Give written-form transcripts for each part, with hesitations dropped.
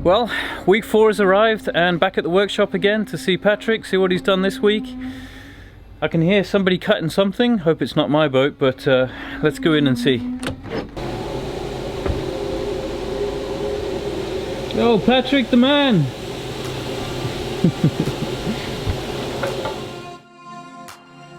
Well, week 4 has arrived and back at the workshop again to see Patrick, see what he's done this week. I can hear somebody cutting something, hope it's not my boat, but let's go in and see. Oh, Patrick the man!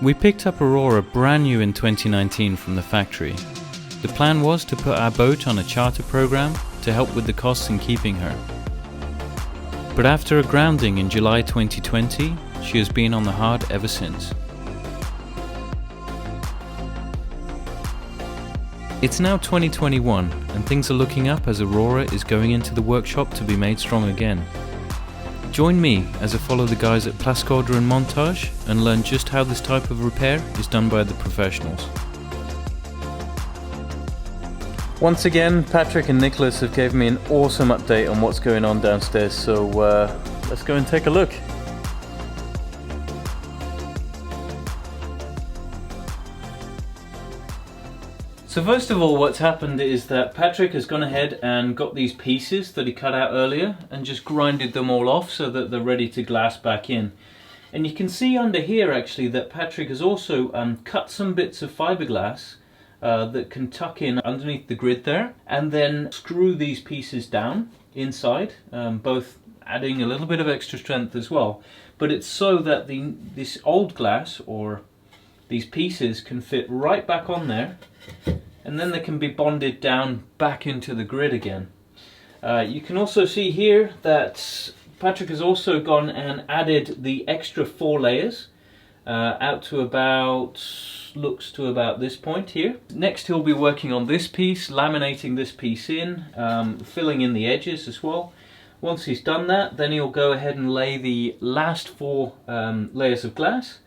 We picked up Aurora brand new in 2019 from the factory. The plan was to put our boat on a charter program to help with the costs in keeping her. But after a grounding in July 2020, she has been on the hard ever since. It's now 2021 and things are looking up as Aurora is going into the workshop to be made strong again. Join me as I follow the guys at Plastskador and Montage and learn just how this type of repair is done by the professionals. Once again, Patrick and Nicholas have given me an awesome update on what's going on downstairs, so let's go and take a look. So first of all, what's happened is that Patrick has gone ahead and got these pieces that he cut out earlier and just grinded them all off so that they're ready to glass back in. And you can see under here actually that Patrick has also cut some bits of fiberglass that can tuck in underneath the grid there, and then screw these pieces down inside, both adding a little bit of extra strength as well. But it's so that this old glass, or these pieces, can fit right back on there, and then they can be bonded down back into the grid again. You can also see here that Patrick has also gone and added the extra 4 layers out to about, looks to about this point here. Next he'll be working on this piece, laminating this piece in, filling in the edges as well. Once he's done that, then he'll go ahead and lay the last 4 layers of glass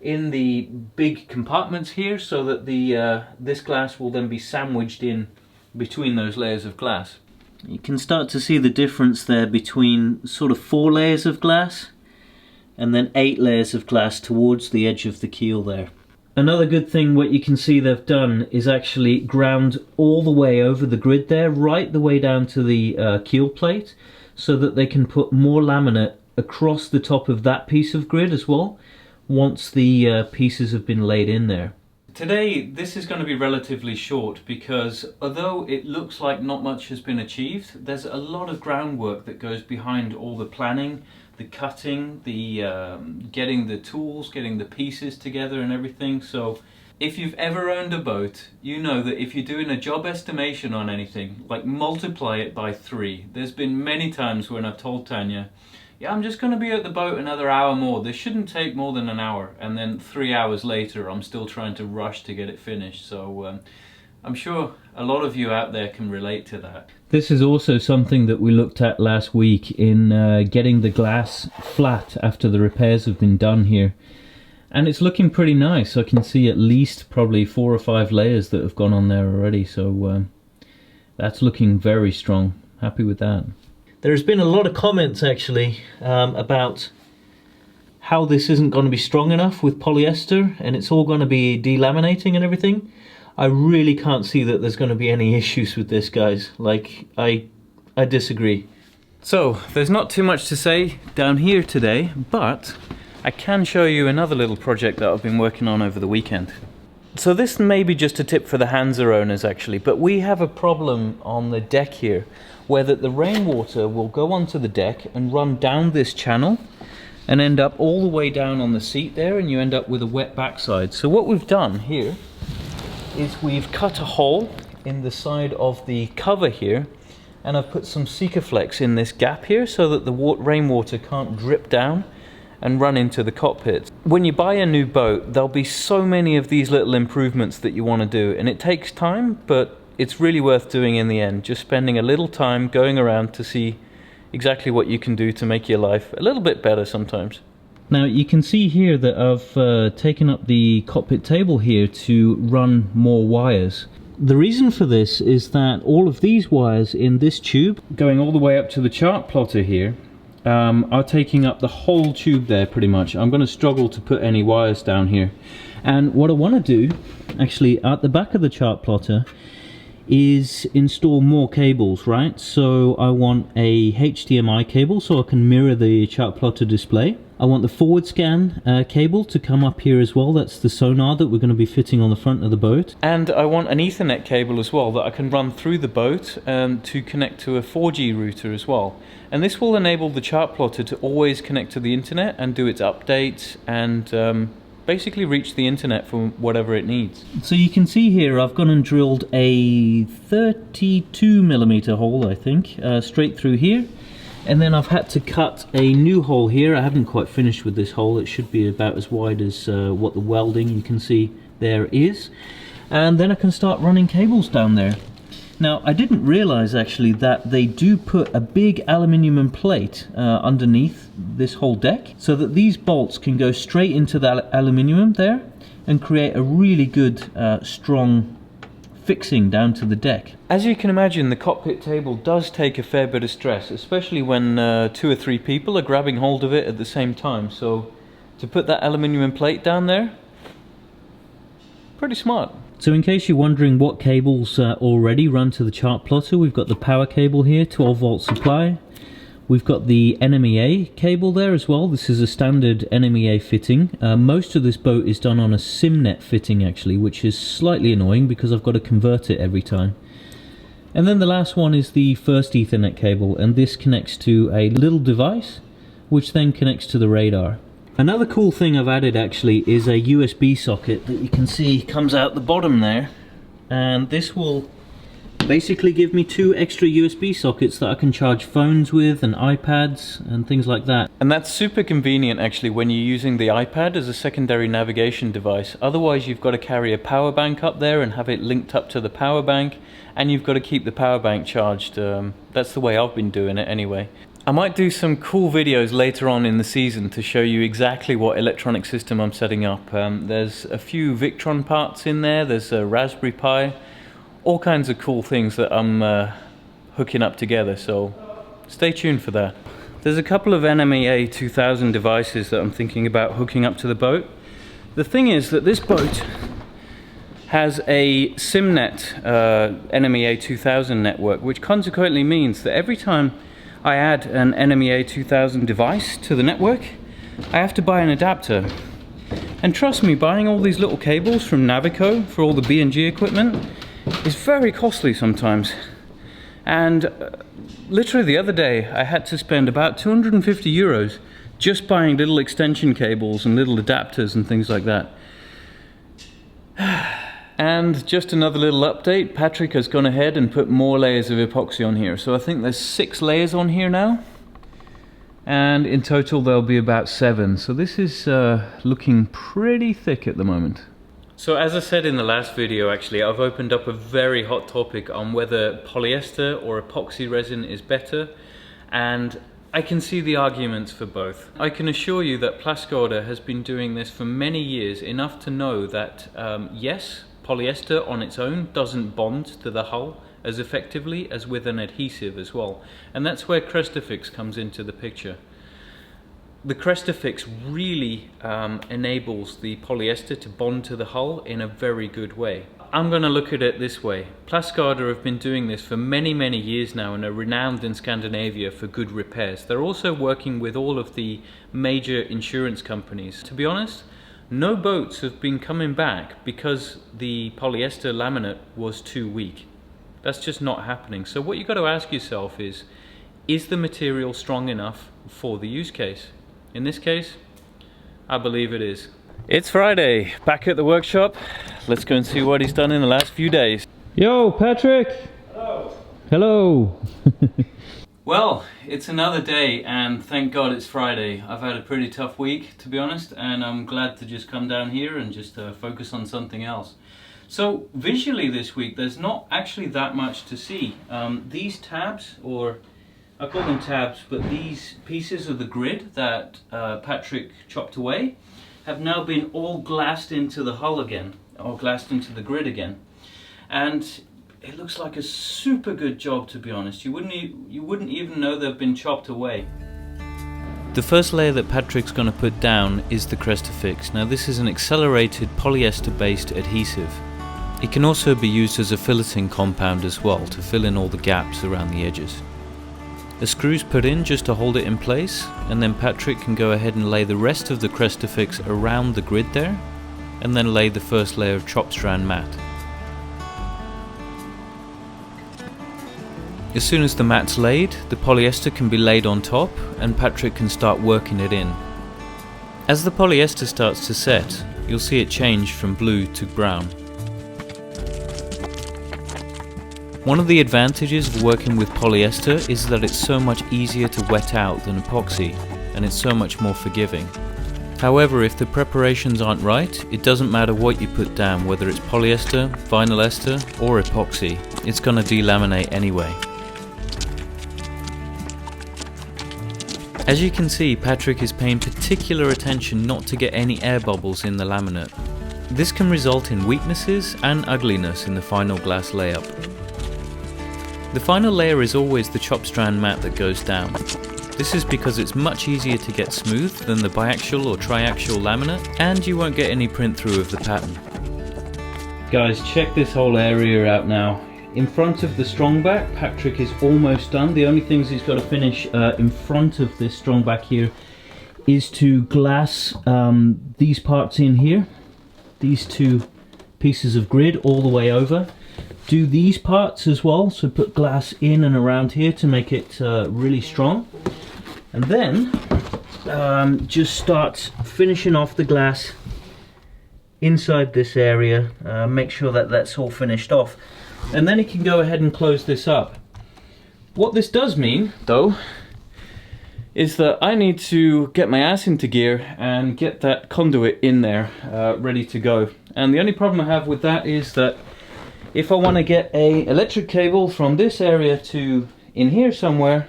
in the big compartments here, so that this glass will then be sandwiched in between those layers of glass. You can start to see the difference there between sort of 4 layers of glass and then 8 layers of glass towards the edge of the keel there. Another good thing what you can see they've done is actually ground all the way over the grid there, right the way down to the keel plate, so that they can put more laminate across the top of that piece of grid as well, once the pieces have been laid in there. Today this is going to be relatively short because although it looks like not much has been achieved, there's a lot of groundwork that goes behind all the planning, the cutting, the getting the tools, getting the pieces together and everything. So if you've ever owned a boat, you know that if you're doing a job estimation on anything, like multiply it by 3. There's been many times when I've told Tanya, yeah, I'm just going to be at the boat another hour more. This shouldn't take more than an hour. And then 3 hours later, I'm still trying to rush to get it finished. So I'm sure a lot of you out there can relate to that. This is also something that we looked at last week in getting the glass flat after the repairs have been done here. And it's looking pretty nice. I can see at least probably 4 or 5 layers that have gone on there already. So that's looking very strong. Happy with that. There's been a lot of comments actually about how this isn't going to be strong enough with polyester and it's all going to be delaminating and everything. I really can't see that there's going to be any issues with this, guys. Like, I disagree. So there's not too much to say down here today, but I can show you another little project that I've been working on over the weekend. So this may be just a tip for the Hansa owners actually, but we have a problem on the deck here where that the rainwater will go onto the deck and run down this channel and end up all the way down on the seat there, and you end up with a wet backside. So what we've done here is we've cut a hole in the side of the cover here, and I've put some Sikaflex in this gap here so that the rainwater can't drip down and run into the cockpit. When you buy a new boat, there'll be so many of these little improvements that you want to do, and it takes time, but it's really worth doing in the end. Just spending a little time going around to see exactly what you can do to make your life a little bit better sometimes. Now you can see here that I've taken up the cockpit table here to run more wires. The reason for this is that all of these wires in this tube, going all the way up to the chart plotter here, are taking up the whole tube there pretty much. I'm going to struggle to put any wires down here. And what I want to do, actually at the back of the chart plotter, is install more cables, right? So I want a HDMI cable so I can mirror the chart plotter display. I want the forward scan cable to come up here as well. That's the sonar that we're going to be fitting on the front of the boat. And I want an Ethernet cable as well that I can run through the boat to connect to a 4G router as well. And this will enable the chart plotter to always connect to the internet and do its updates and basically reach the internet for whatever it needs. So you can see here I've gone and drilled a 32mm hole, I think, straight through here. And then I've had to cut a new hole here. I haven't quite finished with this hole. It should be about as wide as what the welding you can see there is. And then I can start running cables down there. Now, I didn't realize actually that they do put a big aluminium plate underneath this whole deck so that these bolts can go straight into the aluminium there and create a really good strong fixing down to the deck. As you can imagine, the cockpit table does take a fair bit of stress, especially when 2 or 3 people are grabbing hold of it at the same time. So to put that aluminium plate down there, pretty smart. So in case you're wondering what cables already run to the chart plotter, we've got the power cable here, 12-volt supply. We've got the NMEA cable there as well. This is a standard NMEA fitting. Most of this boat is done on a SIMnet fitting actually, which is slightly annoying because I've got to convert it every time. And then the last one is the first Ethernet cable, and this connects to a little device which then connects to the radar. Another cool thing I've added actually is a USB socket that you can see comes out the bottom there, and this will basically give me 2 extra USB sockets that I can charge phones with and iPads and things like that. And that's super convenient actually when you're using the iPad as a secondary navigation device. Otherwise you've got to carry a power bank up there and have it linked up to the power bank, and you've got to keep the power bank charged. That's the way I've been doing it anyway. I might do some cool videos later on in the season to show you exactly what electronic system I'm setting up. There's a few Victron parts in there, there's a Raspberry Pi, all kinds of cool things that I'm hooking up together, so stay tuned for that. There's a couple of NMEA 2000 devices that I'm thinking about hooking up to the boat. The thing is that this boat has a SIMnet NMEA 2000 network, which consequently means that every time I add an NMEA 2000 device to the network, I have to buy an adapter. And trust me, buying all these little cables from Navico for all the B&G equipment is very costly sometimes. And literally the other day I had to spend about 250 euros just buying little extension cables and little adapters and things like that. And just another little update, Patrick has gone ahead and put more layers of epoxy on here. So I think there's 6 layers on here now, and in total there'll be about 7. So this is looking pretty thick at the moment. So as I said in the last video actually, I've opened up a very hot topic on whether polyester or epoxy resin is better, and I can see the arguments for both. I can assure you that Plastskador has been doing this for many years, enough to know that yes, polyester on its own doesn't bond to the hull as effectively as with an adhesive as well. And that's where Crestafix comes into the picture. The Crestafix really enables the polyester to bond to the hull in a very good way. I'm going to look at it this way. Plastskador have been doing this for many, many years now and are renowned in Scandinavia for good repairs. They're also working with all of the major insurance companies. To be honest, no boats have been coming back because the polyester laminate was too weak. That's just not happening. So what you've got to ask yourself is the material strong enough for the use case? In this case, I believe it is. It's Friday, back at the workshop. Let's go and see what he's done in the last few days. Yo, Patrick! Hello! Hello! Well, it's another day, and thank God it's Friday. I've had a pretty tough week, to be honest, and I'm glad to just come down here and just focus on something else. So visually this week, there's not actually that much to see. These tabs, or I call them tabs, but these pieces of the grid that Patrick chopped away have now been all glassed into the hull again, or glassed into the grid again. And it looks like a super good job, to be honest. You wouldn't even know they've been chopped away. The first layer that Patrick's going to put down is the Crestafix. Now this is an accelerated polyester based adhesive. It can also be used as a filleting compound as well, to fill in all the gaps around the edges. A screw's put in just to hold it in place, and then Patrick can go ahead and lay the rest of the Crestafix around the grid there, and then lay the first layer of chop strand mat. As soon as the mat's laid, the polyester can be laid on top and Patrick can start working it in. As the polyester starts to set, you'll see it change from blue to brown. One of the advantages of working with polyester is that it's so much easier to wet out than epoxy, and it's so much more forgiving. However, if the preparations aren't right, it doesn't matter what you put down, whether it's polyester, vinyl ester or epoxy, it's going to delaminate anyway. As you can see, Patrick is paying particular attention not to get any air bubbles in the laminate. This can result in weaknesses and ugliness in the final glass layup. The final layer is always the chop strand mat that goes down. This is because it's much easier to get smooth than the biaxial or triaxial laminate, and you won't get any print through of the pattern. Guys, check this whole area out now. In front of the strong back, Patrick is almost done. The only things he's got to finish in front of this strong back here is to glass these parts in here, these two pieces of grid all the way over. Do these parts as well, so put glass in and around here to make it really strong, and then just start finishing off the glass inside this area. Make sure that that's all finished off, and then he can go ahead and close this up. What this does mean though is that I need to get my ass into gear and get that conduit in there ready to go. And the only problem I have with that is that if I want to get a electric cable from this area to in here somewhere,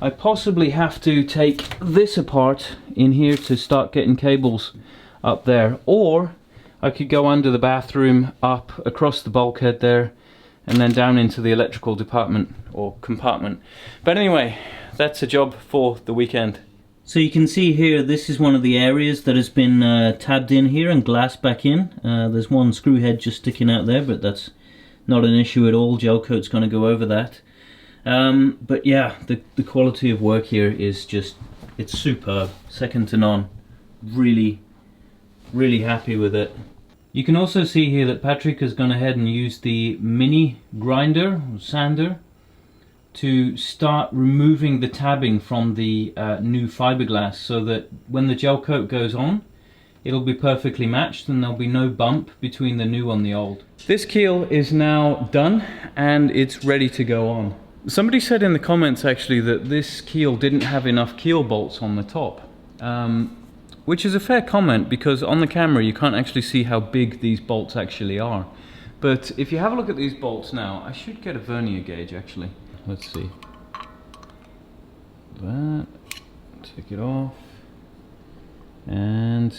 I possibly have to take this apart in here to start getting cables up there, or I could go under the bathroom, up across the bulkhead there, and then down into the electrical department or compartment. But anyway, that's a job for the weekend. So you can see here, this is one of the areas that has been tabbed in here and glassed back in. There's one screw head just sticking out there, but that's not an issue at all. Gel coat's going to go over that. But yeah, the quality of work here is just, it's superb, second to none. Really, really happy with it. You can also see here that Patrick has gone ahead and used the mini grinder, or sander, to start removing the tabbing from the new fiberglass, so that when the gel coat goes on, it'll be perfectly matched and there'll be no bump between the new and the old. This keel is now done and it's ready to go on. Somebody said in the comments actually that this keel didn't have enough keel bolts on the top, which is a fair comment, because on the camera you can't actually see how big these bolts actually are. But if you have a look at these bolts now, I should get a vernier gauge actually. Let's see. That, take it off, and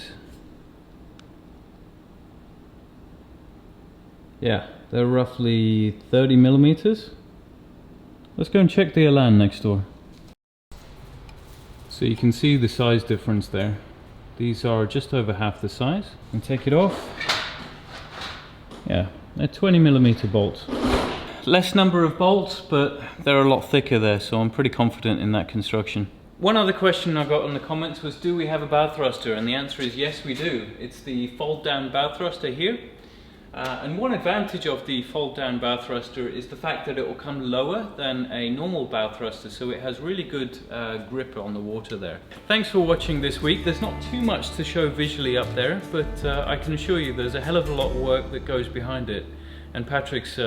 yeah, they're roughly 30 millimeters. Let's go and check the Elan next door. So you can see the size difference there. These are just over half the size. And take it off. Yeah, they're 20 millimeter bolts. Less number of bolts, but they're a lot thicker there, so I'm pretty confident in that construction. One other question I got in the comments was, do we have a bow thruster? And the answer is yes, we do. It's the fold down bow thruster here. And one advantage of the fold down bow thruster is the fact that it will come lower than a normal bow thruster, so it has really good grip on the water there. Thanks for watching this week. There's not too much to show visually up there, but I can assure you there's a hell of a lot of work that goes behind it, and Patrick's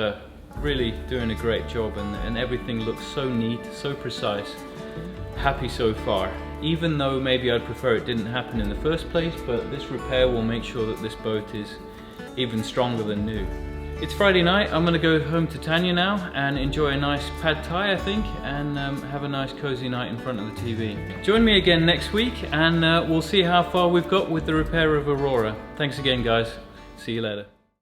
really doing a great job, and everything looks so neat, so precise. Happy so far, even though maybe I'd prefer it didn't happen in the first place, but this repair will make sure that this boat is even stronger than new. It's Friday night. I'm going to go home to Tanya now and enjoy a nice pad thai, I think, and have a nice cozy night in front of the TV. Join me again next week and we'll see how far we've got with the repair of Aurora. Thanks again, guys. See you later.